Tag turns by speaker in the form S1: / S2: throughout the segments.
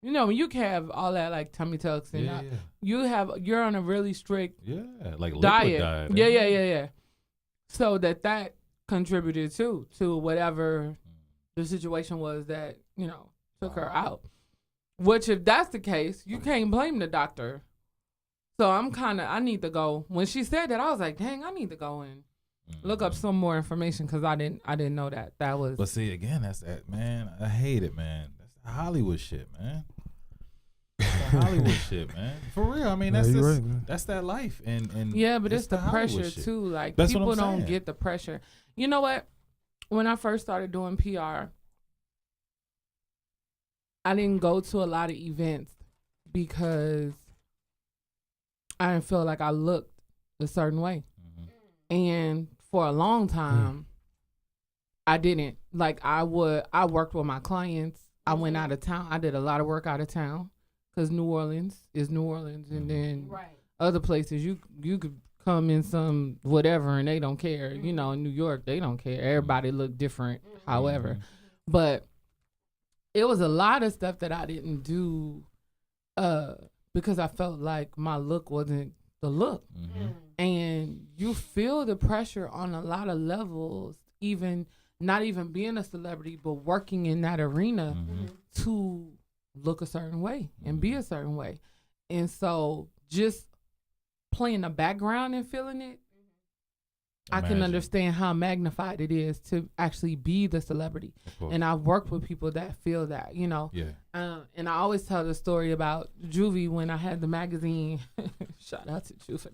S1: You know, when you can have all that like tummy tucks and you're on a really strict
S2: like
S1: diet. Yeah. So that contributed to whatever the situation was that, you know, took her out. Which if that's the case, you can't blame the doctor. So I need to go. When she said that, I was like, dang, I need to go and look up some more information because I didn't know that was.
S2: But see, again, that's that, man. I hate it, man. That's the Hollywood shit, man. Hollywood shit, man. For real. I mean, that's that life. And
S1: yeah, but it's the pressure shit too. Like
S2: that's
S1: people don't get the pressure. You know what? When I first started doing PR, I didn't go to a lot of events because I didn't feel like I looked a certain way. Mm-hmm. And for a long time, I didn't. Like I worked with my clients. I went out of town. I did a lot of work out of town because New Orleans is New Orleans. And then other places you could come in some whatever and they don't care. You know, in New York, they don't care. Everybody look different, however. But it was a lot of stuff that I didn't do because I felt like my look wasn't the look. And you feel the pressure on a lot of levels, even not even being a celebrity, but working in that arena to look a certain way and be a certain way. And so just playing the background and feeling it, I can understand how magnified it is to actually be the celebrity. And I've worked with people that feel that, you know. Yeah. And I always tell the story about Juvie when I had the magazine. Shout out to Juvie.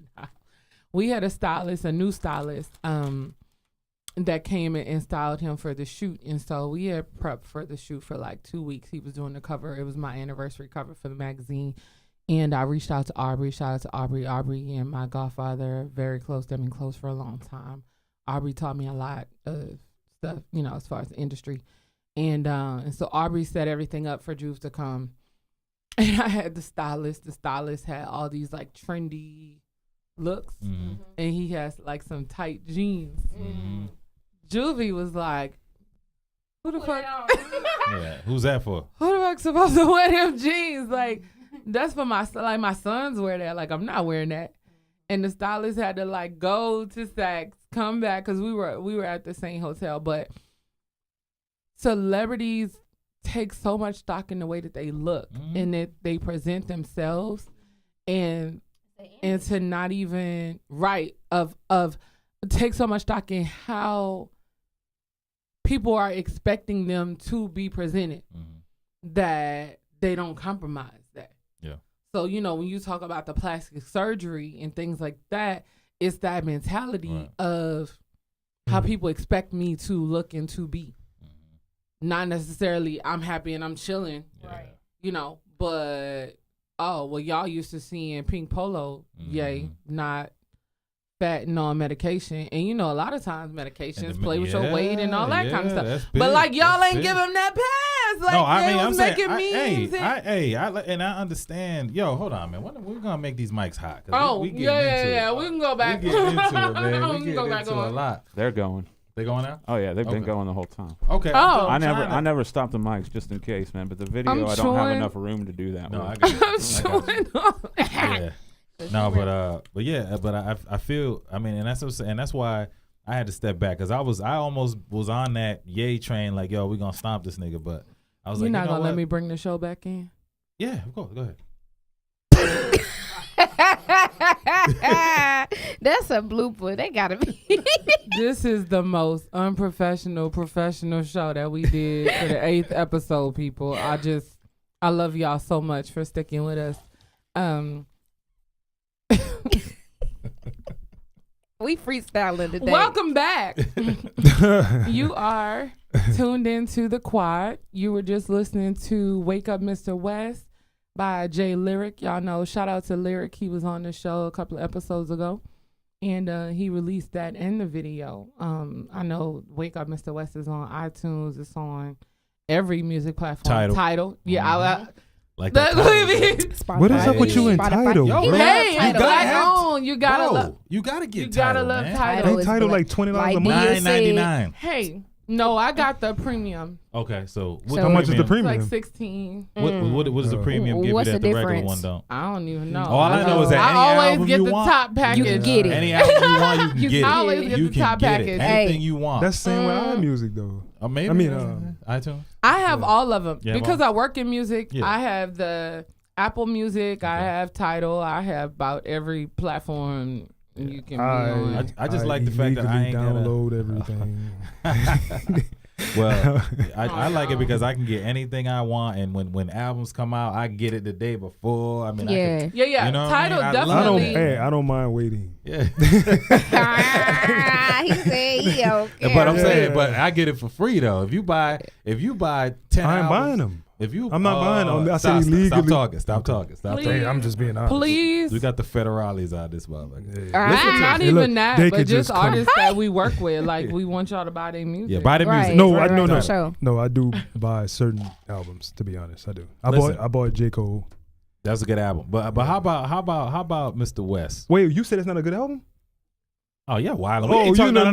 S1: We had a new stylist that came in and styled him for the shoot. And so we had prepped for the shoot for like 2 weeks. He was doing the cover. It was my anniversary cover for the magazine. And I reached out to Aubrey. Shout out to Aubrey. Aubrey and my godfather, very close. They've been close for a long time. Aubrey taught me a lot of stuff, you know, as far as the industry. And so Aubrey set everything up for Juve to come. And I had the stylist. The stylist had all these like trendy looks. And he has like some tight jeans. Juvie was like, who the fuck?
S2: Yeah, who's that for?
S1: Who the fuck supposed to wear them jeans? Like, that's for my sons wear that. Like, I'm not wearing that. And the stylist had to like go to Saks, come back, because we were at the same hotel. But celebrities take so much stock in the way that they look and that they present themselves, and to not even take so much stock in how people are expecting them to be presented that they don't compromise that. Yeah. So, you know, when you talk about the plastic surgery and things like that, it's that mentality of how people expect me to look and to be. Not necessarily I'm happy and I'm chilling, you know, but, y'all used to seeing Pink Polo, not fat and on medication. And, you know, a lot of times medications play with your weight and all that kind of stuff. But, like, y'all ain't give them that pass. Like, no, I mean, I'm making memes.
S2: And I understand. Yo, hold on, man. When we're going to make these mics hot?
S1: We can go back.
S2: We get into it, man. We get into a lot.
S3: They're going.
S2: They going now?
S3: Oh yeah, they've been going the whole time.
S2: Okay.
S3: I never stopped the mics just in case, man. But the video, I don't have enough room to do that.
S2: No,
S3: with. I feel. I mean, and that's why I had to step back because I almost was on that yay train, like, yo, we gonna stomp this nigga. But I was
S1: You're
S2: like,
S1: not gonna let me bring the show back in?
S2: Yeah, of course. Go ahead.
S4: That's a blooper. They gotta be.
S1: This is the most unprofessional professional show that we did for the 8th episode, people. I love y'all so much for sticking with us.
S4: We freestyling today.
S1: Welcome back. You are tuned into the Quad. You were just listening to Wake Up Mr. West by Jay Lyric. Y'all know, shout out to Lyric. He was on the show a couple of episodes ago, and he released that in the video. I know Wake Up Mr. West is on iTunes. It's on every music platform. Tidal. Yeah,
S2: like that.
S5: What is up with you in Tidal?
S2: Yo,
S1: hey, you gotta love.
S2: You gotta get.
S1: You gotta love Tidal.
S5: Ain't Tidal like $20 a month?
S2: $9.99.
S1: Hey, No, I got the premium.
S3: Okay, so
S5: how much is the
S1: It's
S5: premium?
S1: like 16.
S3: What does the premium give you
S4: What's
S3: that
S4: the
S3: the regular
S4: difference?
S3: one don't?
S1: I don't even know.
S3: All I know is that
S1: I
S3: any
S1: always
S3: album
S1: get
S3: you
S1: the
S3: want,
S1: top package.
S4: You can get it.
S3: Any album you want, you can
S1: You
S3: get
S1: can
S3: it.
S1: always get
S3: You
S1: the
S3: can
S1: top
S3: get
S1: package.
S3: it. Anything you want.
S5: That's the same with iMusic though.
S3: Maybe.
S5: I mean,
S3: iTunes.
S1: I have all of them
S3: Yeah,
S1: because I work in music.
S3: Yeah.
S1: I have the Apple Music. I have Tidal. I have about every platform you can be on.
S3: I just like the fact that I ain't
S5: download everything.
S3: Well, I like it because I can get anything I want, and when albums come out, I get it the day before. I mean,
S4: Yeah.
S1: Yeah.
S3: You know what
S1: Tidal
S3: I mean? I love
S5: I don't.
S1: definitely.
S5: Hey, I don't mind waiting.
S3: yeah.
S4: He said he okay.
S3: But I'm
S5: Yeah.
S3: saying, but I get it for free though. If you buy 10
S5: I ain't
S3: albums,
S5: buying them.
S3: If you,
S5: I'm not buying them. I
S3: stop,
S5: said illegally.
S3: Stop talking.
S1: Please.
S5: Hey, I'm just being honest.
S1: Please.
S3: We got the federales out this motherfucker.
S1: Not
S5: Hey,
S1: even
S5: look,
S1: that,
S5: they
S1: but
S5: could
S1: just
S5: just come-
S1: artists that we work with. Like, we want y'all to buy their music.
S3: Yeah, buy the music.
S4: Right.
S5: No,
S4: right,
S5: no.
S4: for sure.
S5: No, I do buy certain albums. To be honest, I do.
S3: Listen.
S5: I bought J. Cole.
S3: That's a good album. But how about Mr. West?
S5: Wait, you said it's not a good album?
S3: Oh yeah, Wild.
S5: Oh, you know, no.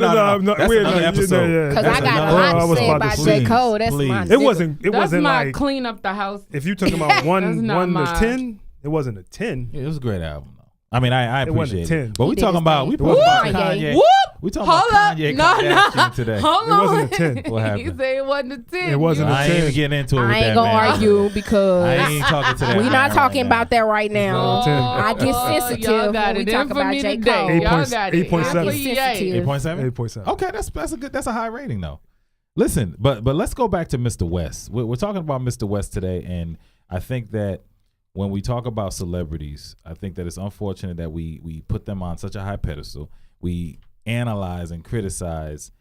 S3: That's
S5: Wait,
S3: another
S5: no,
S3: episode.
S5: yeah.
S4: Because
S3: That's
S4: I got a
S3: another-
S4: lot
S5: I
S4: to
S5: was
S4: say
S5: about
S4: about
S5: to
S4: J.
S5: say,
S4: Cole. That's
S3: please.
S4: my
S3: It
S5: It wasn't. It
S1: That's
S5: wasn't
S1: my
S5: like
S1: clean up the house.
S5: if you talking about one
S1: not
S5: to
S1: mine.
S5: 10, it wasn't a 10.
S3: Yeah, it was a great album though. I mean, I
S5: It wasn't
S3: appreciate it.
S5: 10.
S3: But we
S4: He did
S3: talking
S4: his
S3: about
S4: thing.
S3: we
S5: Whoop.
S3: talking about
S4: Kanye.
S3: Kanye.
S1: Whoop!
S3: We talking
S1: Hold
S3: about
S1: up.
S3: Kanye
S1: No,
S3: Kardashian today.
S1: Hold
S5: It
S1: on.
S5: wasn't a 10.
S3: What
S1: He
S3: happened?
S1: said it wasn't a 10.
S5: It wasn't a
S3: I ain't
S5: 10.
S3: even getting into it with
S4: I ain't
S3: that
S4: gonna
S3: man.
S4: argue because
S3: I ain't talking to that.
S4: we
S3: man
S4: not talking
S3: right
S4: about
S3: now.
S4: that right now.
S5: Ten.
S4: I get
S1: Y'all
S4: sensitive
S1: got
S4: when we
S1: it
S4: talk
S1: in for
S4: about
S1: me
S4: J.
S1: today.
S4: Cole.
S1: Y'all got it.
S5: 8.7.
S4: I get sensitive.
S3: 8.7.
S5: 8.7.
S3: Okay, that's a good. That's a high rating though. Listen, but let's go back to Mr. West. We're talking about Mr. West today, and I think that when we talk about celebrities, I think that it's unfortunate that we put them on such a high pedestal. We analyze and criticize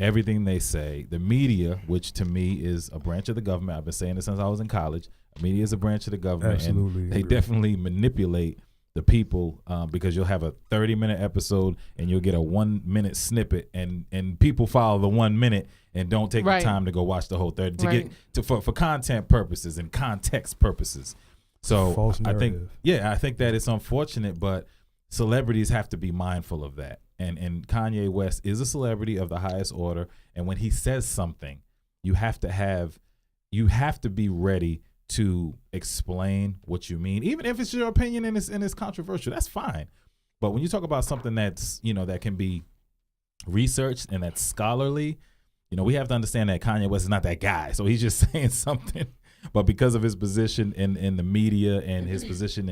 S3: everything they say. The media, which to me is a branch of the government. I've been saying this since I was in college. The media is a branch of the government,
S5: Absolutely
S3: and they
S5: agree.
S3: definitely manipulate the people because you'll have a 30-minute episode and you'll get a 1-minute snippet, and people follow the 1 minute and don't take
S1: Right.
S3: the time to go watch the whole 30 to
S1: Right.
S3: get for content purposes and context purposes. So
S5: False
S3: I think
S5: narrative.
S3: I think that it's unfortunate, but celebrities have to be mindful of that. And Kanye West is a celebrity of the highest order, and when he says something, you have to be ready to explain what you mean, even if it's your opinion and it's controversial. That's fine. But when you talk about something that's that can be researched and that's scholarly, we have to understand that Kanye West is not that guy. So he's just saying something, but because of his position in the media and his position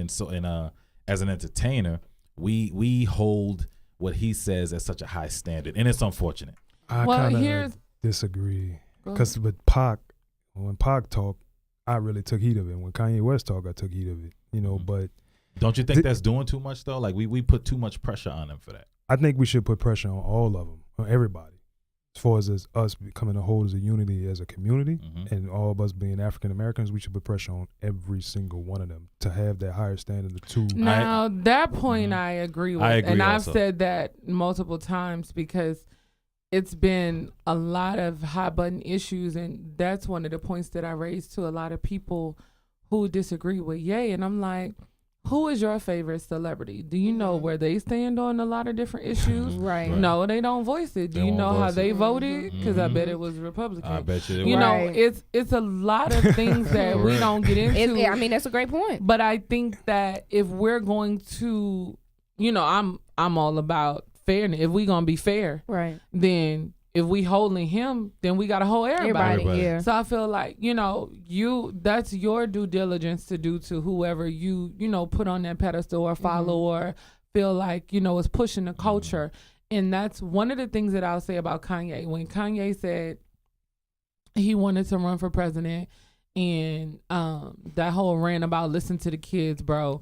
S3: as an entertainer, we hold what he says as such a high standard, and it's unfortunate.
S5: I
S1: Well,
S5: kind
S1: here's-
S5: of disagree
S1: Go
S5: because with Pac, when Pac talked, I really took heed of it. When Kanye West talked, I took heed of it. But
S3: Don't you think that's doing too much though? Like we put too much pressure on him for that.
S5: I think we should put pressure on all of them, on everybody. As far as us becoming a whole as a unity as a community,
S3: Mhm.
S5: and all of us being African Americans, we should put pressure on every single one of them to have that higher standard to
S1: Now, that point
S3: Mhm.
S1: I agree with.
S3: I agree
S1: and I've
S3: also.
S1: said that multiple times because it's been a lot of hot button issues. And that's one of the points that I raised to a lot of people who disagree with Ye. And I'm like, who is your favorite celebrity? Do you know where they stand on a lot of different issues?
S4: Right.
S1: No, they don't voice it. Do
S3: They
S1: you
S3: won't
S1: know how
S3: voice
S1: they
S3: it.
S1: voted? Because I
S3: Mhm.
S1: bet it was Republican.
S3: I bet you.
S1: You
S4: Right.
S1: know, it's a lot of things that we
S3: Correct.
S1: don't get into.
S4: I mean, that's a great point.
S1: But I think that if we're going to, I'm all about fairness. If we're gonna be fair,
S4: Right.
S1: then if we holding him, then we gotta hold everybody.
S3: Everybody.
S4: Yeah.
S1: So I feel like, that's your due diligence to do to whoever you put on that pedestal or follow or feel like, is pushing the culture. And that's one of the things that I'll say about Kanye. When Kanye said he wanted to run for president and that whole rant about listen to the kids, bro.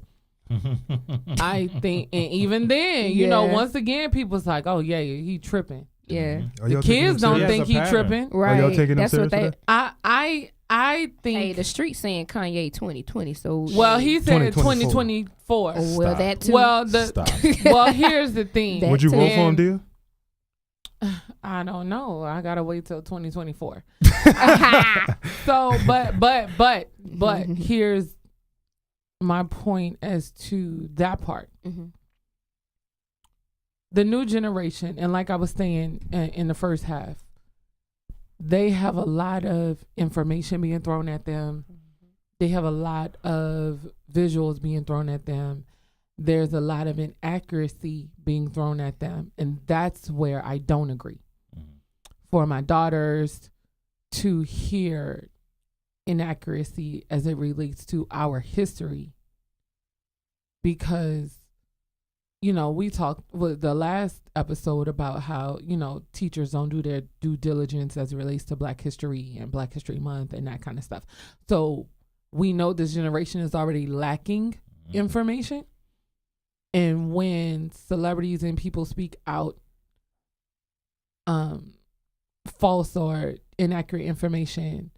S1: I think, and even then,
S4: Yeah.
S1: once again, people's like, oh yeah, he tripping.
S4: Yeah.
S5: Are
S1: The
S5: y'all taking
S1: kids
S5: him
S1: don't
S3: serious?
S1: think
S3: He
S1: he
S3: has a pattern.
S1: tripping.
S4: Right.
S5: y'all taking him
S4: That's what
S5: serious
S4: they.
S5: for
S1: I think.
S4: Hey, the street saying Kanye 2020. So
S1: Well, he said
S5: 2024.
S1: 2024.
S4: Oh, well,
S3: Stop.
S4: that too.
S1: Well,
S3: Stop.
S1: well, here's the thing.
S4: That
S5: Would you vote for him,
S1: And
S5: dear?
S1: I don't know. I gotta wait till 2024. So, but here's my point as to that part.
S4: Mhm.
S1: The new generation, and like I was saying in the first half, they have a lot of information being thrown at them. They have a lot of visuals being thrown at them. There's a lot of inaccuracy being thrown at them. And that's where I don't agree. For my daughters to hear inaccuracy as it relates to our history, because, you know, we talked with the last episode about how, you know, teachers don't do their due diligence as it relates to Black History and Black History Month and that kind of stuff. So we know this generation is already lacking information. And when celebrities and people speak out false or inaccurate information,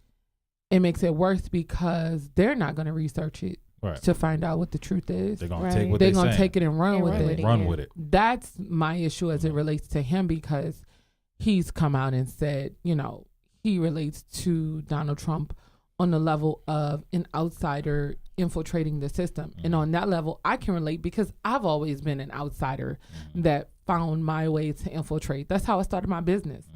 S1: it makes it worse because they're not going to research it to find out what the truth is.
S3: They're going to take what
S1: they're
S3: going to
S1: take it and run with it.
S3: Run with it.
S1: That's my issue as it relates to him, because he's come out and said, you know, he relates to Donald Trump on the level of an outsider infiltrating the system. And on that level, I can relate because I've always been an outsider that found my way to infiltrate. That's how I started my business.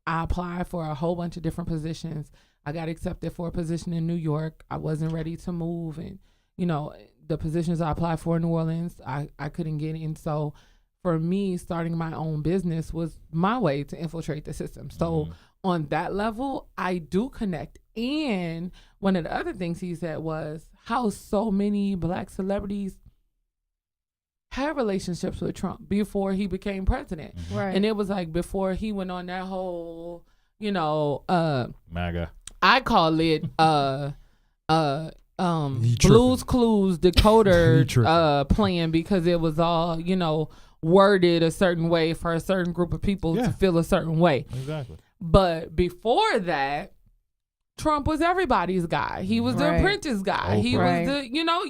S1: I applied for a whole bunch of different positions. I got accepted for a position in New York. I wasn't ready to move. And, you know, the positions I applied for in New Orleans, I couldn't get in. So for me, starting my own business was my way to infiltrate the system. So on that level, I do connect. And one of the other things he said was how so many Black celebrities had relationships with Trump before he became president.
S4: Right.
S1: And it was like before he went on that whole, you know,
S3: MAGA.
S1: I call it Blue's Clues decoder plan, because it was all, you know, worded a certain way for a certain group of people to feel a certain way.
S3: Exactly.
S1: But before that, Trump was everybody's guy. He was the apprentice guy. He was the, you know,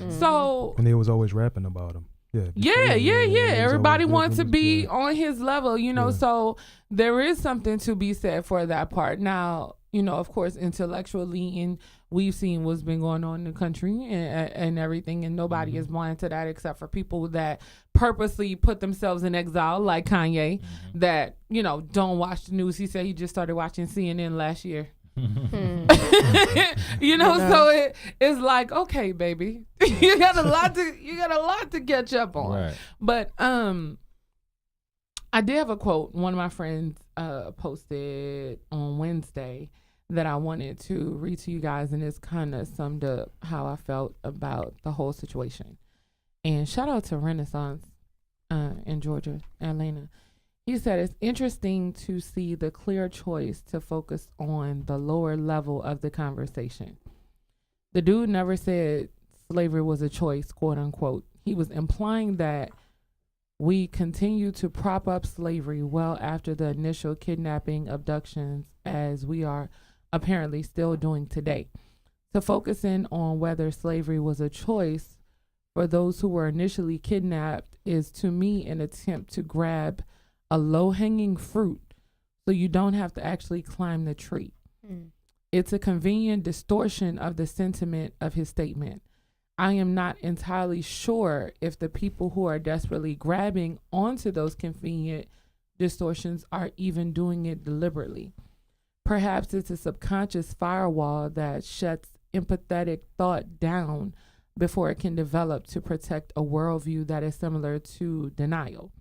S1: So.
S5: And he was always rapping about him.
S1: Yeah. Everybody wants to be on his level, you know, so there is something to be said for that part. Now, you know, of course, intellectually, and we've seen what's been going on in the country and everything, and nobody is blind to that except for people that purposely put themselves in exile, like Kanye, that, you know, don't watch the news. He said he just started watching CNN last year. You know, so it's like, okay, baby, you got a lot to catch up on.
S3: Right.
S1: But I did have a quote one of my friends posted on Wednesday that I wanted to read to you guys, and it's kind of summed up how I felt about the whole situation. And shout out to Renaissance in Georgia, Atlanta. He said, it's interesting to see the clear choice to focus on the lower level of the conversation. The dude never said slavery was a choice, quote unquote. He was implying that we continue to prop up slavery well after the initial kidnapping abductions, as we are apparently still doing today. To focus in on whether slavery was a choice for those who were initially kidnapped is, to me, an attempt to grab a low-hanging fruit so you don't have to actually climb the tree. It's a convenient distortion of the sentiment of his statement. I am not entirely sure if the people who are desperately grabbing onto those convenient distortions are even doing it deliberately. Perhaps it's a subconscious firewall that shuts empathetic thought down before it can develop to protect a worldview that is similar to denial.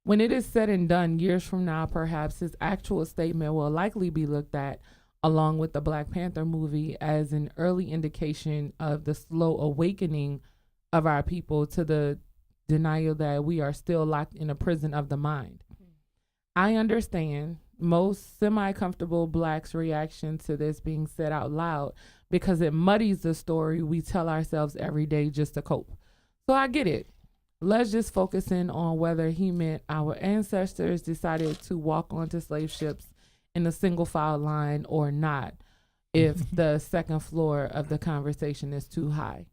S1: When it is said and done years from now, perhaps his actual statement will likely be looked at, along with the Black Panther movie, as an early indication of the slow awakening of our people to the denial that we are still locked in a prison of the mind. I understand most semi-comfortable Blacks' reaction to this being said out loud because it muddies the story we tell ourselves every day just to cope. So I get it. Let's just focus in on whether he meant our ancestors decided to walk onto slave ships in a single file line or not, if the second floor of the conversation is too high.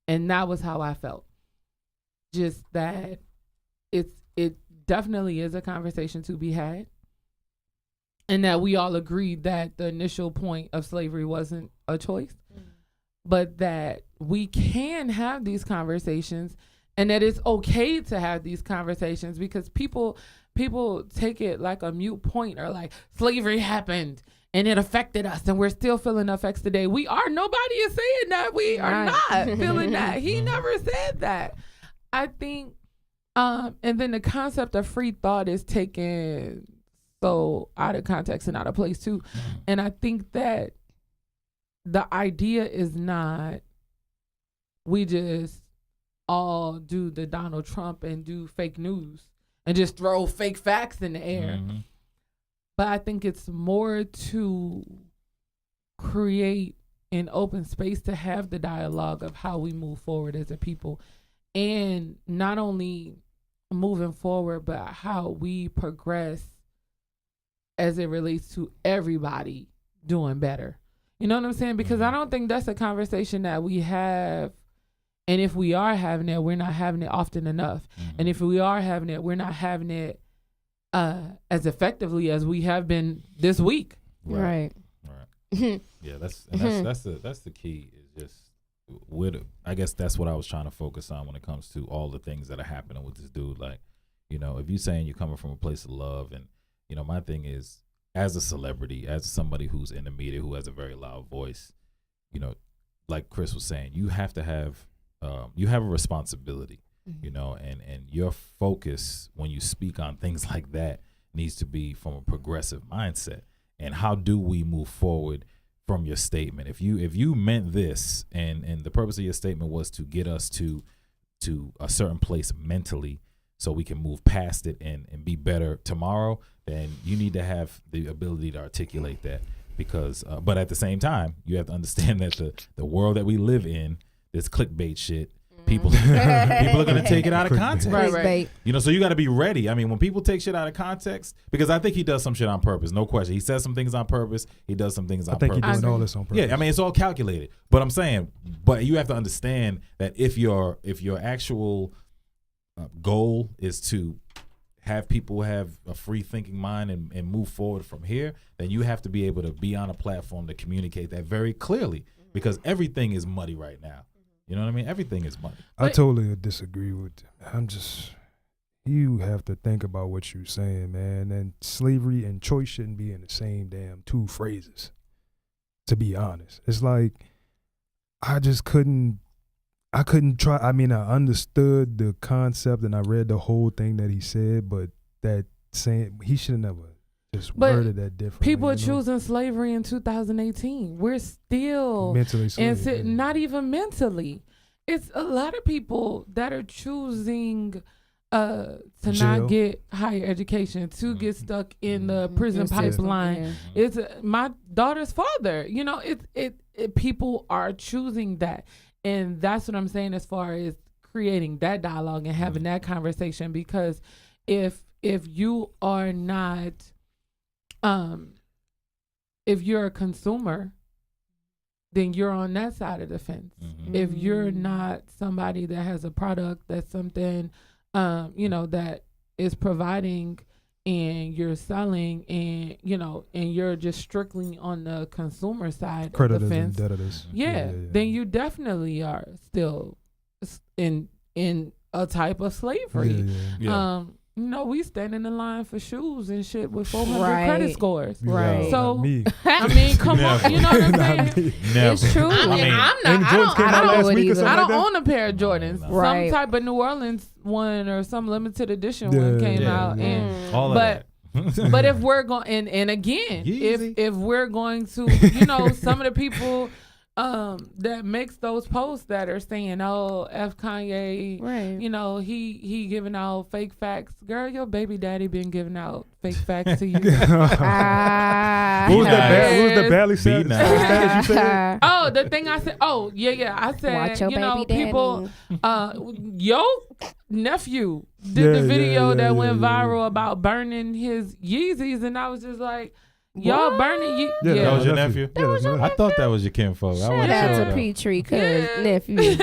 S1: And that was how I felt. Just that it definitely is a conversation to be had. And that we all agreed that the initial point of slavery wasn't a choice, but that we can have these conversations, and that it's okay to have these conversations, because people people take it like a mute point, or like slavery happened and it affected us and we're still feeling the effects today. Nobody is saying that. We are not feeling that. He never said that. I think, and then the concept of free thought is taken so out of context and out of place too. And I think that the idea is not, we just all do the Donald Trump and do fake news and just throw fake facts in the air. But I think it's more to create an open space to have the dialogue of how we move forward as a people, and not only moving forward, but how we progress as it relates to everybody doing better. You know what I'm saying? Because I don't think that's a conversation that we have. And if we are having it, we're not having it often enough. And if we are having it, we're not having it as effectively as we have been this week.
S4: Right.
S3: Yeah, that's the key. Is just I guess that's what I was trying to focus on when it comes to all the things that are happening with this dude. Like, you know, if you're saying you're coming from a place of love, and you know, my thing is, as a celebrity, as somebody who's in the media, who has a very loud voice, you know, like Chris was saying, you have to have you have a responsibility. You know, and your focus when you speak on things like that needs to be from a progressive mindset. And how do we move forward from your statement? If you meant this, and the purpose of your statement was to get us to a certain place mentally so we can move past it and be better tomorrow, then you need to have the ability to articulate that. Because but at the same time, you have to understand that the world that we live in, this clickbait shit, people are going to take it out of context.
S1: Right.
S3: You know, so you got to be ready. I mean, when people take shit out of context, because I think he does some shit on purpose, no question. He says some things on purpose. He does some things on purpose.
S5: I think he's doing all this on purpose.
S3: Yeah, I mean, it's all calculated. But I'm saying, but you have to understand that if your actual goal is to have people have a free thinking mind and move forward from here, then you have to be able to be on a platform to communicate that very clearly, because everything is muddy right now. You know what I mean? Everything is money.
S5: I totally disagree with. You have to think about what you're saying, man. And slavery and choice shouldn't be in the same damn two phrases. To be honest, it's like I couldn't try. I mean, I understood the concept and I read the whole thing that he said, but that saying he should have never just worded that differently.
S1: People are choosing slavery in 2018. We're still
S5: mentally slaves,
S1: not even mentally. It's a lot of people that are choosing to not get higher education, to get stuck in the prison pipeline. It's my daughter's father. You know, it people are choosing that, and that's what I'm saying as far as creating that dialogue and having that conversation. Because if you are not if you're a consumer, then you're on that side of the fence. If you're not somebody that has a product, that's something, you know, that is providing and you're selling, and, you know, and you're just strictly on the consumer side of the fence, then you definitely are still in a type of slavery. You know, we stand in the line for shoes and shit with 400 credit scores.
S5: Right.
S1: So, I mean, come on. You know what I'm saying?
S4: It's true.
S1: I don't own a pair of Jordans. Some type of New Orleans one or some limited edition one came out. And
S3: all of that.
S1: But if we're going, and again, if we're going to, you know, some of the people that makes those posts that are saying, "Oh, F Kanye," you know, he giving out fake facts. Girl, your baby daddy been giving out fake facts to you.
S5: What was that badly said? You said?
S1: Oh, the thing I said. Oh, yeah. I said, you know, people. Yo nephew did the video that went viral about burning his Yeezys, and I was just like, y'all burning you?
S3: Yeah, that was your nephew. I thought that was your kinfolk.
S4: Shout out to Petrie, cause nephew.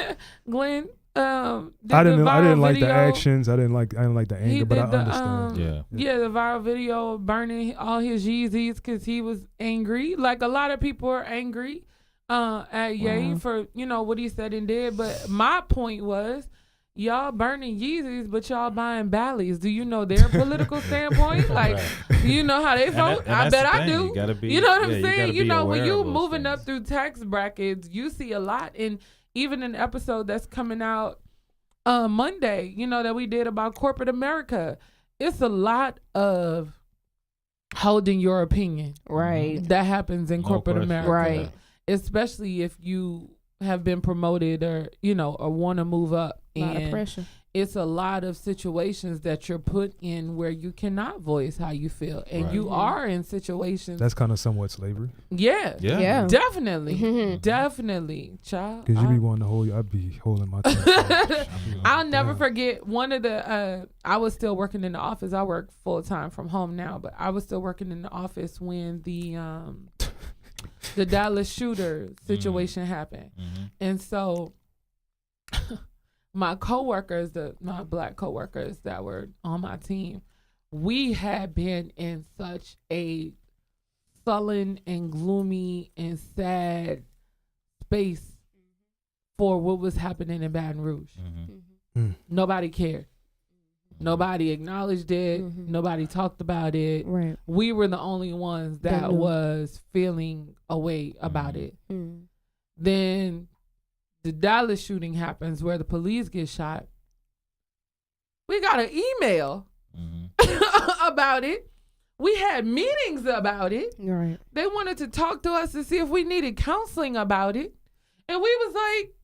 S1: Glenn.
S5: I didn't like the actions. I didn't like the anger, but I understand.
S1: The viral video burning all his Yeezys because he was angry. Like a lot of people are angry at Ye for, you know, what he said and did. But my point was, y'all burning Yeezys, but y'all buying Bally's. Do you know their political standpoint? Like, do you know how they vote? I bet I do. You know what I'm saying? You know, when you moving up through tax brackets, you see a lot. And even an episode that's coming out Monday, you know, that we did about corporate America. It's a lot of holding your opinion.
S4: Right.
S1: That happens in corporate America.
S4: Right.
S1: Especially if you have been promoted or, you know, or want to move up.
S4: A lot of pressure.
S1: It's a lot of situations that you're put in where you cannot voice how you feel. And you are in situations.
S5: That's kind of somewhat slavery.
S1: Yeah. Definitely. Definitely. Child.
S5: Because you be wanting to hold, I'd be holding my tongue.
S1: I'll never forget one of the, I was still working in the office. I work full time from home now, but I was still working in the office when the Dallas shooter situation happened. And so my coworkers, my black coworkers that were on my team, we had been in such a sullen and gloomy and sad space for what was happening in Baton Rouge. Nobody cared. Nobody acknowledged it. Nobody talked about it.
S4: Right.
S1: We were the only ones that was feeling a way about it. Then the Dallas shooting happens where the police get shot. We got an email about it. We had meetings about it.
S4: Right.
S1: They wanted to talk to us to see if we needed counseling about it. And we was like,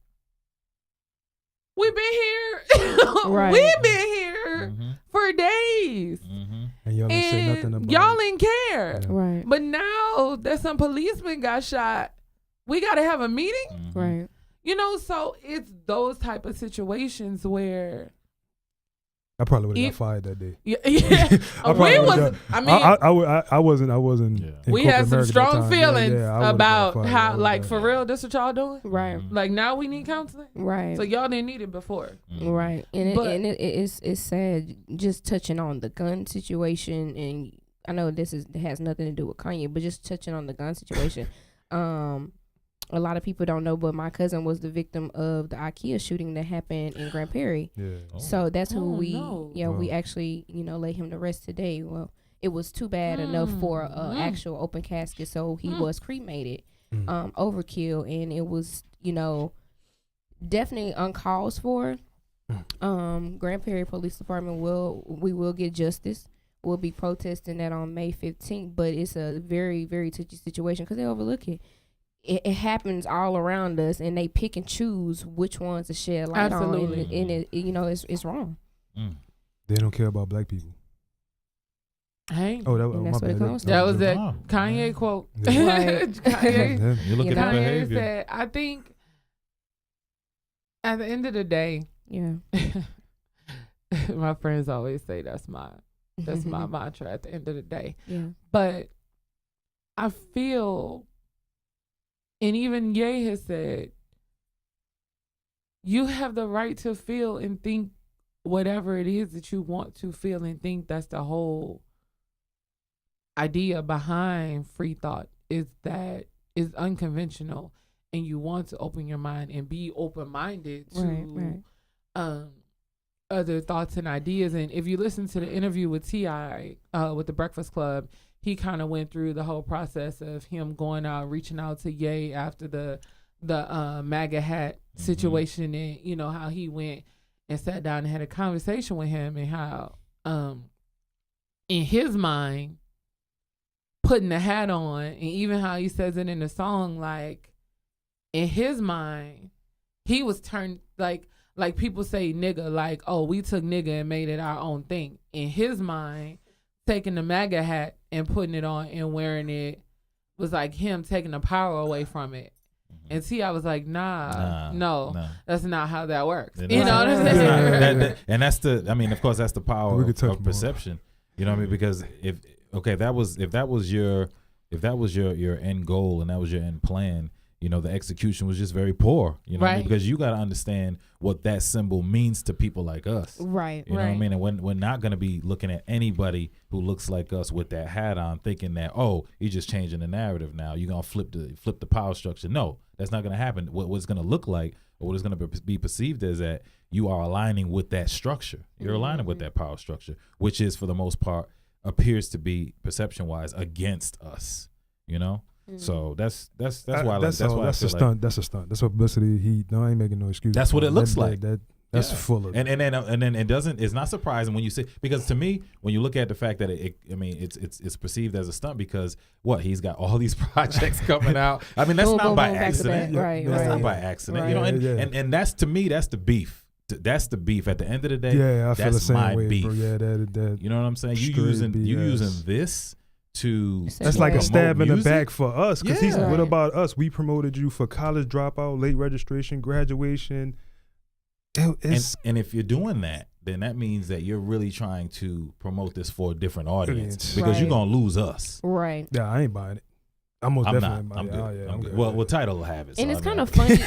S1: we've been here.
S4: Right.
S1: We've been here for days.
S5: And y'all ain't say nothing about
S1: y'all
S5: it.
S1: ain't care.
S5: Yeah.
S4: Right.
S1: But now that some policemen got shot, we got to have a meeting.
S4: Right.
S1: You know, so it's those type of situations where
S5: I probably would have got fired that day.
S1: yeah.
S5: I wasn't.
S2: Yeah.
S1: We had some
S5: America
S1: strong feelings
S5: I would've
S1: about
S5: got fired.
S1: how, like, for real, this what y'all doing?
S4: Right.
S1: Like, now we need counseling.
S4: Right.
S1: So y'all didn't need it before.
S4: Right. And
S1: But-
S4: it's sad, just touching on the gun situation, and I know this has nothing to do with Kanye, but just touching on the gun situation. A lot of people don't know, but my cousin was the victim of the IKEA shooting that happened in Grand Prairie.
S5: Yeah.
S4: So that's who we
S1: no.
S4: actually, laid him to rest today. Well, it was too bad enough for an actual open casket, so he was cremated. Overkill, and it was, definitely uncalled for. Grand Prairie Police Department will get justice. We'll be protesting that on May 15th, but it's a very, very touchy situation because they overlook it. It happens all around us, and they pick and choose which ones to shed light on, and it's wrong.
S5: They don't care about black people.
S1: Hey,
S5: Oh,
S4: that's what it comes to.
S1: that was that Kanye quote.
S5: Yeah.
S4: Right.
S1: Kanye,
S2: You look at the
S1: Kanye
S2: behavior.
S1: said, I think at the end of the day,
S4: Yeah.
S1: my friends always say that's my mantra at the end of the day.
S4: Yeah.
S1: But I feel, and even Ye has said, you have the right to feel and think whatever it is that you want to feel and think. That's the whole idea behind free thought, is that it's unconventional, and you want to open your mind and be open-minded to other thoughts and ideas. And if you listen to the interview with T.I. With the Breakfast Club, he kind of went through the whole process of him going out, reaching out to Ye after the MAGA hat situation, and how he went and sat down and had a conversation with him, and how in his mind, putting the hat on, and even how he says it in the song, like in his mind, he was turned like people say nigga, like, oh, we took nigga and made it our own thing. In his mind, taking the MAGA hat and putting it on and wearing it was like him taking the power away from it. And T.I. was like, no, that's not how that works. You know what I'm saying?
S2: And that's of course, that's the power of perception. You know what I mean? Because if that was your end goal and that was your end plan, the execution was just very poor. You know what I mean? Because you got to understand what that symbol means to people like us.
S4: Right.
S2: You know what I mean? And we're not going to be looking at anybody who looks like us with that hat on, thinking that, oh, he's just changing the narrative now. You're going to flip the power structure. No, that's not going to happen. What it's going to look like
S3: or what it's going to be perceived as that you are aligning with that structure. You're aligning with that power structure, which is for the most part appears to be perception wise against us. You know. So that's why
S5: that's a stunt. That's a stunt. That's publicity. I ain't making no excuse.
S3: That's what it looks like.
S5: That's full of
S3: and then it doesn't. It's not surprising when you see, because to me, when you look at the fact that it's perceived as a stunt because he's got all these projects coming out. I mean, that's not by accident. That's not by accident. You know, and that's, to me, that's the beef. That's the beef. At the end of the day,
S5: I feel the same
S3: my
S5: way,
S3: beef.
S5: bro. Yeah, that.
S3: You know what I'm saying? You using this.
S5: That's like a stab in the back for us, because what about us? We promoted you for college dropout, late registration, graduation.
S3: And if you're doing that, then that means that you're really trying to promote this for a different audience, because you're gonna lose us.
S4: Right.
S5: Yeah, I ain't buying it. I'm definitely buying it.
S3: Good. I'm good. Well, Title will have it.
S4: And it's kind of funny.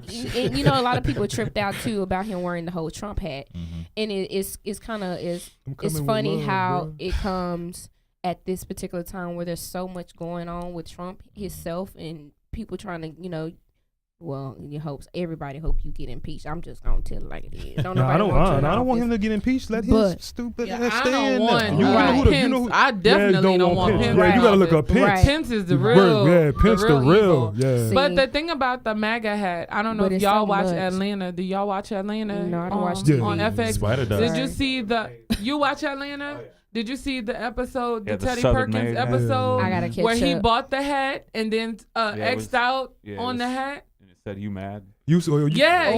S4: You know, a lot of people tripped out too about him wearing the whole Trump hat, and it's funny how it comes at this particular time where there's so much going on with Trump himself and people trying to, everybody hope you get impeached. I'm just gonna tell it like it is.
S5: I don't want him to get impeached. Let his stupid ass stay in there.
S1: I definitely don't want Pence.
S5: Yeah, you gotta look up Pence.
S1: Right. Pence is the real.
S5: Yeah, Pence the real. Yeah.
S1: See, but the thing about the MAGA hat, I don't know if y'all watch Atlanta. Do y'all watch Atlanta?
S4: No, I don't watch
S1: on FX.
S3: Spider does.
S1: Did you see you watch Atlanta? Did you see the episode, the Teddy Perkins episode,
S4: I gotta catch
S1: where he
S4: up.
S1: bought the hat and then X'd out on the hat?
S6: And it said, "You mad?"
S1: Yeah.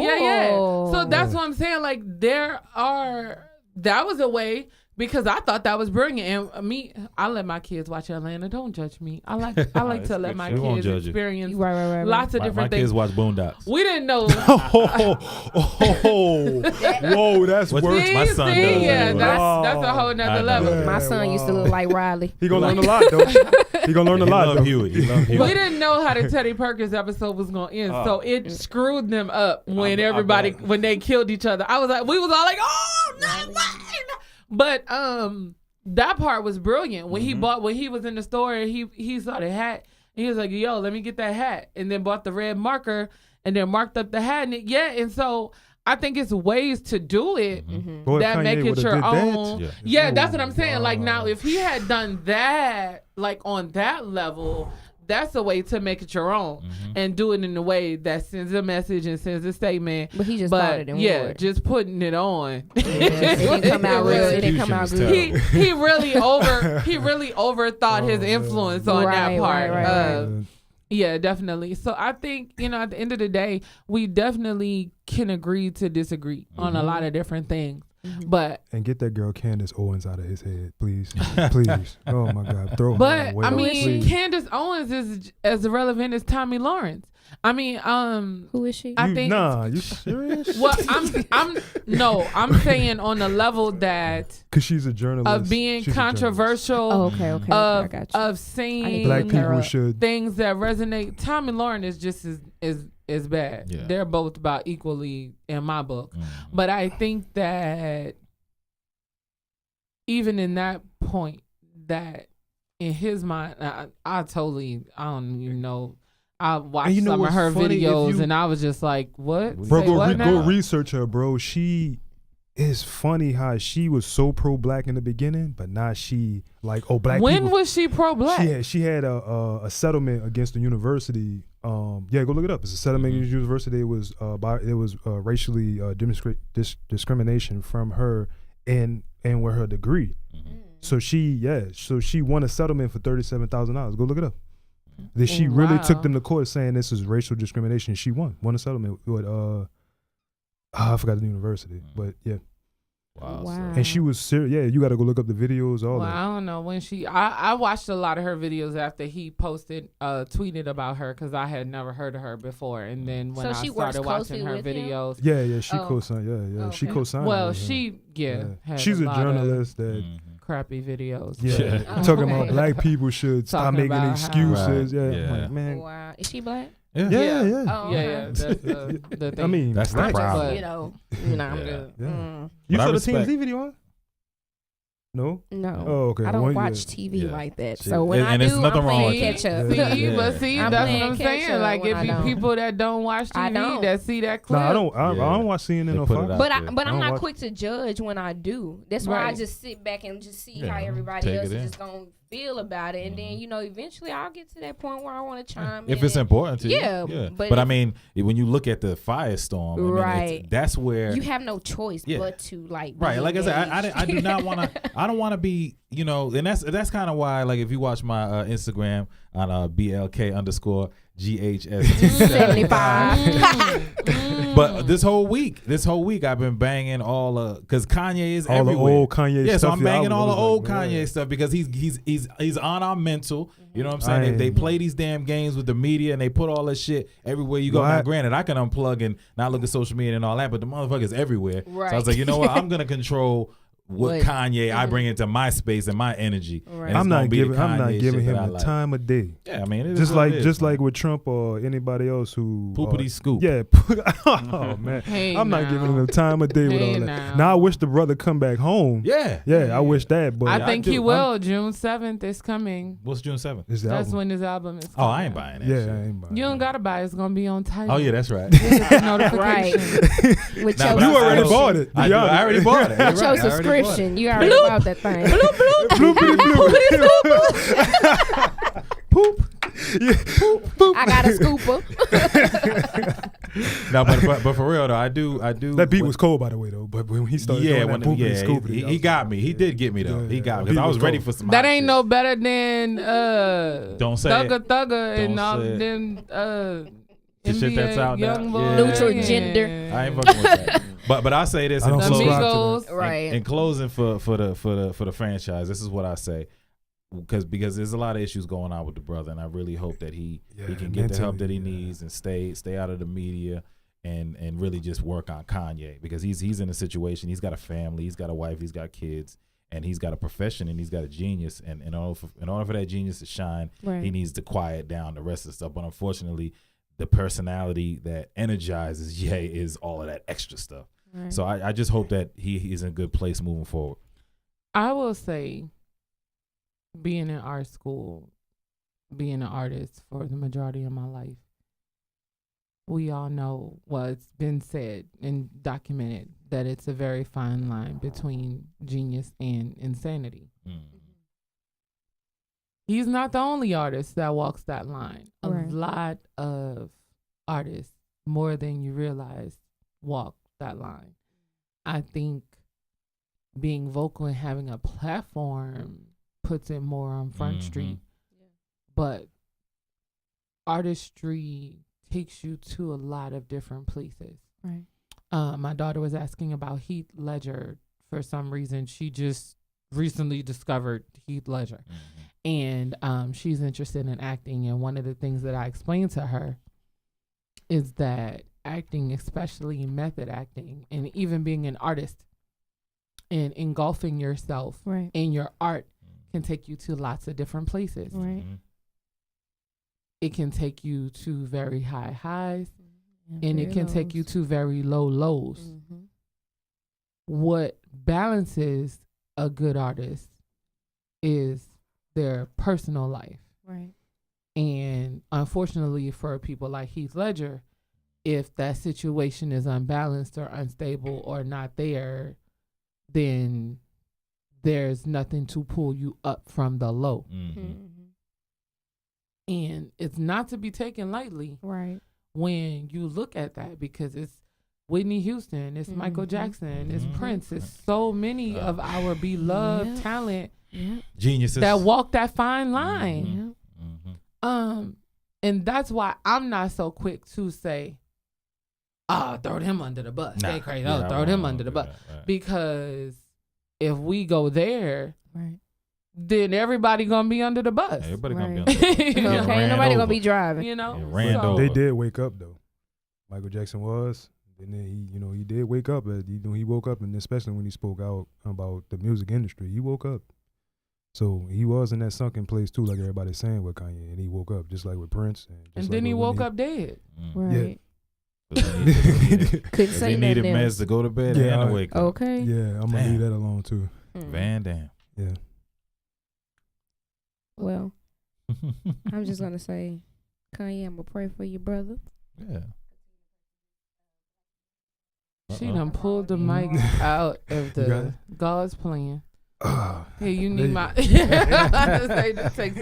S1: So that's what I'm saying. Like that was a way, because I thought that was brilliant. And I let my kids watch Atlanta. Don't judge me. I like to let my kids experience lots of different things.
S3: My kids watch Boondocks.
S1: We didn't know.
S5: Whoa, that's worse.
S3: My son does.
S1: Yeah, that's a whole nother level.
S5: Yeah,
S4: my son used to look like Riley.
S5: He gonna learn a lot though. He gonna learn a lot though.
S3: He love Huey.
S1: We didn't know how the Teddy Perkins episode was gonna end, so it screwed them up when when they killed each other. We was all like, oh no. But that part was brilliant. When he was in the store and he saw the hat, and he was like, yo, let me get that hat, and then bought the red marker and then marked up the hat. And so I think it's ways to do it that make it your own. Yeah, that's what I'm saying. Like, now if he had done that, like on that level, that's a way to make it your own and do it in a way that sends a message and sends a statement.
S4: But he just thought it in word.
S1: Just putting it on.
S4: It didn't come out real. It didn't come out good.
S1: He really overthought his influence on that part.
S4: Right.
S1: Yeah, definitely. So I think, at the end of the day, we definitely can agree to disagree on a lot of different things. But
S5: get that girl Candace Owens out of his head, please. Please. Oh my God. Throw her away.
S1: I mean, Candace Owens is as relevant as Tommy Lawrence. I mean,
S4: who is she?
S5: You serious?
S1: Well, I'm saying on the level that,
S5: because she's a journalist,
S1: of being controversial.
S4: Oh, okay. I got you.
S1: Of saying
S5: black people should
S1: things that resonate. Tommy Lawrence is just is bad.
S3: Yeah.
S1: They're both about equally in my book. But I think that even in that point, that in his mind, I don't even know. I watched some of her videos and I was just like, what?
S5: Bro, go research her, bro. She is funny how she was so pro-black in the beginning, but now she black people.
S1: When was she pro-black?
S5: She had a settlement against the university. Go look it up. It's a settlement against the university. It was racially discrimination from her and with her degree. So she won a settlement for $37,000. Go look it up. That she really took them to court saying this is racial discrimination. She won a settlement with I forgot the university, but yeah.
S3: Wow.
S5: And she was serious. Yeah, you got to go look up the videos. All that.
S1: I don't know when I watched a lot of her videos after he tweeted about her, because I had never heard of her before. And then when I started watching her videos,
S5: she co-signed. Yeah. She co-signed.
S1: Well,
S5: had
S1: she's
S5: a journalist that
S1: crappy videos.
S5: Talking about black people should stop making excuses.
S3: Right.
S5: Yeah. I'm like, man.
S4: Wow, is she black?
S5: Yeah.
S1: Oh, yeah. That's the thing.
S5: I mean,
S3: that's the problem.
S4: I'm good.
S5: You saw the TMZ video, huh? No?
S4: No.
S5: Oh, okay.
S4: I don't
S5: One-
S4: watch
S5: yeah.
S4: TV
S2: Yeah.
S4: like that.
S2: Shit.
S4: So when
S2: And
S4: I
S2: there's
S4: do,
S2: nothing
S4: I'm
S2: wrong
S4: playing
S2: with that.
S4: catch up.
S5: Yeah.
S1: See, but see,
S4: I'm
S1: that's what
S4: playing
S1: I'm
S4: catch
S1: saying.
S4: up
S1: Like,
S4: when
S1: it
S4: I
S1: be
S4: don't.
S1: people that don't watch
S4: I
S1: TV
S4: don't.
S1: that see that clip.
S5: Nah, I don't watch CNN
S2: They
S5: or
S2: put it
S5: Fox.
S2: out.
S4: But
S2: there.
S4: I'm
S5: I don't
S4: not
S5: watch-
S4: quick to judge when I do. That's why I
S1: Right.
S4: just sit back and just see
S2: Yeah,
S4: how everybody
S2: take
S4: else
S2: it
S4: is
S2: in.
S4: just gonna feel about it, and then eventually I'll get to that point where I want to chime in.
S2: If it's
S4: and
S2: important to you.
S4: Yeah,
S2: But
S4: but
S2: I
S4: if-
S2: mean, when you look at the firestorm, I mean,
S4: Right.
S2: that's where
S4: you have no choice
S2: Yeah.
S4: but to like.
S2: right.
S4: be
S2: Like I said,
S4: engaged.
S2: I do not want to. I don't want to be, you know, and that's kind of why. Like if you watch my Instagram on BLK_GHS75. But this whole week I've been banging all because Kanye is
S5: All
S2: everywhere.
S5: the old Kanye
S2: Yeah,
S5: stuff.
S2: so I'm banging all the
S5: was
S2: old
S5: like,
S2: Kanye
S5: yeah.
S2: stuff because he's on our mental. You know what I'm
S5: I
S2: saying? They
S5: ain't-
S2: play these damn games with the media and they put all this shit everywhere you go.
S5: Well,
S2: Now, granted, I can unplug and not look at social media and all that, but the motherfucker's everywhere. So I was
S4: Right.
S2: like, you know what? I'm gonna control what Kanye I bring into my space and my energy.
S4: Right.
S2: And it's
S5: I'm
S2: gonna
S5: not
S2: be the
S5: giving
S2: Kanye
S5: him
S2: shit that I
S5: the
S2: like.
S5: time of day.
S2: Yeah, I mean, it is
S5: Just
S2: what
S5: like
S2: it is,
S5: just
S2: man.
S5: like with Trump or anybody else who
S2: Poopity scoop.
S5: Yeah, oh man,
S1: Hey,
S5: I'm not giving him the time of day with
S1: Hey,
S5: all that.
S1: now.
S5: Now I wish the brother come back home.
S2: Yeah.
S5: Yeah, I wish that, but
S1: I think
S2: do.
S1: he will. June 7th is coming.
S2: What's June 7th?
S5: It's the
S1: That's
S5: album.
S1: when his album is
S2: Oh,
S1: coming.
S2: I ain't buying that.
S5: Yeah,
S2: shit.
S5: I ain't buying
S1: You don't
S5: it.
S1: gotta buy it. It's gonna be on time.
S2: Oh yeah, that's right.
S1: Notification.
S4: With
S2: Nah,
S4: your
S2: but
S5: You already
S2: I-
S5: bought it.
S2: I,
S5: to be
S2: do.
S5: honest.
S2: I already bought it. You're
S4: With
S2: right.
S4: your
S2: I already bought it.
S4: subscription, you already bought that thing.
S5: Bloopity bloop. Poop.
S4: I got a scooper.
S2: No, but for real though, I do.
S5: That beat was cold, by the way, though. But when he started doing that poopity scoopity,
S2: he got me. He did get me though.
S5: Yeah,
S2: He got me
S5: he
S2: because I
S5: was
S2: was ready
S5: cold.
S2: for some.
S1: That
S2: hot
S1: ain't
S2: shit.
S1: no better than
S2: Don't say
S1: Thugger
S2: it.
S1: Thugger and
S2: Don't
S1: all
S2: say it.
S1: them
S2: The shit that's out now?
S1: young boy.
S2: Yeah.
S4: Neutral gender.
S2: I ain't fucking with that. But I say this
S5: I
S2: in
S5: don't
S1: The
S5: subscribe to
S1: Migos.
S5: that.
S4: Right.
S2: in closing for the franchise. This is what I say. Because there's a lot of issues going on with the brother, and I really hope that he can get the help that he needs and stay out of the media and really just work on Kanye, because he's in a situation. He's got a family, he's got a wife, he's got kids, and he's got a profession, and he's got a genius. And in order for that genius to shine, he needs to quiet down the rest of the stuff. But unfortunately, the personality that energizes Ye is all of that extra stuff.
S4: Right.
S2: So I just hope that he is in a good place moving forward.
S1: I will say, being in art school, being an artist for the majority of my life, we all know what's been said and documented, that it's a very fine line between genius and insanity. He's not the only artist that walks that line. A
S4: Right.
S1: lot of artists, more than you realize, walk that line. I think being vocal and having a platform puts it more on Front Street. But artistry takes you to a lot of different places.
S4: Right.
S1: My daughter was asking about Heath Ledger. For some reason, she just recently discovered Heath Ledger. And she's interested in acting. And one of the things that I explained to her is that acting, especially method acting, and even being an artist and engulfing yourself in your art, can take you to lots of different places.
S4: Right.
S1: It can take you to very high highs,
S4: Yeah,
S1: and it can take you to very low lows. What balances a good artist is their personal life.
S4: Right.
S1: And unfortunately for people like Heath Ledger, if that situation is unbalanced or unstable or not there, then there's nothing to pull you up from the low. And it's not to be taken lightly
S4: Right.
S1: when you look at that, because it's Whitney Houston, it's Michael Jackson, it's Prince, it's so many of our beloved talent
S2: Geniuses
S1: that walk that fine line. And that's why I'm not so quick to say, throw him under the bus. They crazy. Throw him under the bus. Because if we go there, then everybody gonna be under the bus.
S2: Everybody gonna be under the bus.
S4: Okay, ain't nobody gonna be driving.
S1: You know,
S2: ran over.
S5: They did wake up though. Michael Jackson was, and then he did wake up. He woke up, and especially when he spoke out about the music industry, he woke up. So he was in that sunken place too, like everybody's saying with Kanye, and he woke up just like with Prince.
S1: And then he woke up dead.
S4: Right.
S2: They
S4: Couldn't say
S2: needed
S4: nothing
S2: meds
S4: else.
S2: to go to bed
S5: Yeah,
S2: and to wake up.
S4: Okay.
S5: Yeah, I'm gonna leave that alone too.
S2: Van Damme.
S5: Yeah.
S4: Well, I'm just gonna say, Kanye, I'm gonna pray for you, brother.
S3: Yeah.
S1: She done pulled the mic out of the God's plan. Hey, you need my.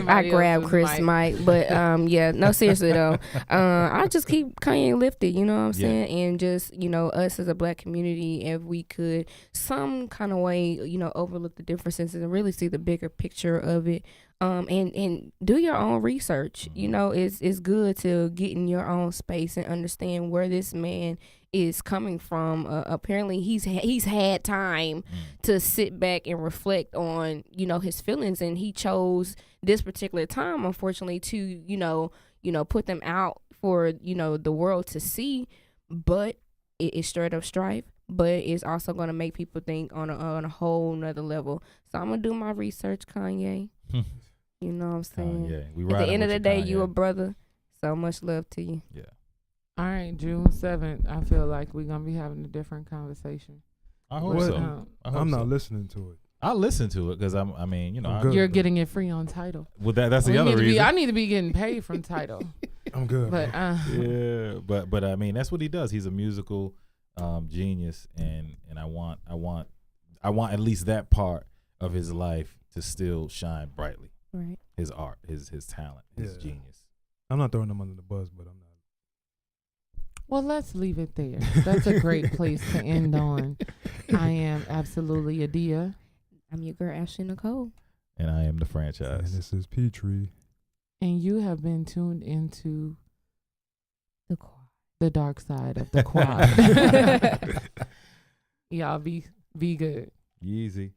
S4: I grabbed Chris' mic, but yeah, no, seriously though, I just keep Kanye lifted. You know what I'm saying? And just us as a black community, if we could some kind of way, overlook the differences and really see the bigger picture of it. And do your own research. It's good to get in your own space and understand where this man is coming from. Apparently he's had time to sit back and reflect on his feelings, and he chose this particular time, unfortunately, to put them out for the world to see. But it is straight up strife, but it's also going to make people think on a whole nother level. So I'm gonna do my research, Kanye. You know what I'm saying?
S3: We
S4: At the end of the day,
S3: Kanye.
S4: you a brother. So much love to you.
S3: Yeah.
S1: All right, June 7th. I feel like we're gonna be having a different conversation.
S3: I hope so.
S5: I'm not listening to it.
S3: I listen to it because
S1: you're getting it free on Tidal.
S3: Well, that's the other reason.
S1: I need to be getting paid from Tidal.
S5: I'm good.
S1: But
S3: yeah, but I mean that's what he does. He's a musical genius, and I want at least that part of his life to still shine brightly.
S4: Right.
S3: His art, his talent, his genius.
S5: I'm not throwing him under the bus, but I'm not.
S1: Well, let's leave it there. That's a great place to end on. I am absolutely Adia.
S4: I'm your girl, Ashley Nicole.
S3: And I am the franchise.
S5: And this is Petrie.
S1: And you have been tuned into the dark side of the quad. Y'all be good.
S3: Yeezy.